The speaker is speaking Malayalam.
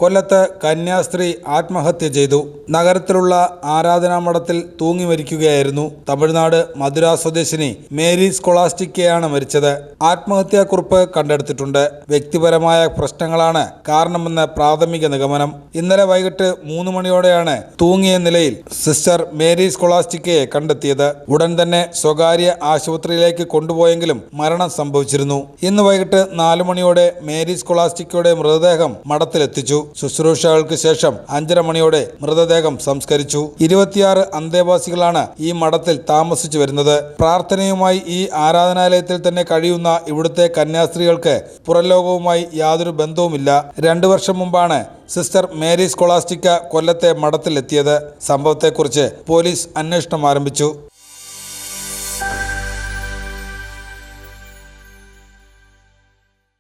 കൊല്ലത്ത് കന്യാസ്ത്രീ ആത്മഹത്യ ചെയ്തു. നഗരത്തിലുള്ള ആരാധനാ മഠത്തിൽ തൂങ്ങി മരിക്കുകയായിരുന്നു. തമിഴ്നാട് മധുര സ്വദേശിനി മേരി സ്കോളാസ്റ്റിക്കയാണ് മരിച്ചത്. ആത്മഹത്യാക്കുറിപ്പ് കണ്ടെടുത്തിട്ടുണ്ട്. വ്യക്തിപരമായ പ്രശ്നങ്ങളാണ് കാരണമെന്ന് പ്രാഥമിക നിഗമനം. ഇന്നലെ വൈകിട്ട് 3 മണിയോടെയാണ് തൂങ്ങിയ നിലയിൽ സിസ്റ്റർ മേരി സ്കോളാസ്റ്റിക്കയെ കണ്ടെത്തിയത്. ഉടൻ തന്നെ സ്വകാര്യ ആശുപത്രിയിലേക്ക് കൊണ്ടുപോയെങ്കിലും മരണം സംഭവിച്ചിരുന്നു. ഇന്ന് വൈകിട്ട് 4 മണിയോടെ മേരി സ്കോളാസ്റ്റിക്കയുടെ മൃതദേഹം മഠത്തിലെത്തിച്ചു. ശുശ്രൂഷകൾക്ക് ശേഷം 5:30 മണിയോടെ മൃതദേഹം സംസ്കരിച്ചു. 26 അന്തേവാസികളാണ് ഈ മഠത്തിൽ താമസിച്ചു വരുന്നത്. പ്രാർത്ഥനയുമായി ഈ ആരാധനാലയത്തിൽ തന്നെ കഴിയുന്ന ഇവിടുത്തെ കന്യാസ്ത്രീകൾക്ക് പുറംലോകവുമായി യാതൊരു ബന്ധവുമില്ല. 2 വർഷം മുമ്പാണ് സിസ്റ്റർ മേരി സ്കോളാസ്റ്റിക്ക കൊല്ലത്തെ മഠത്തിലെത്തിയത്. സംഭവത്തെക്കുറിച്ച് പോലീസ് അന്വേഷണം ആരംഭിച്ചു.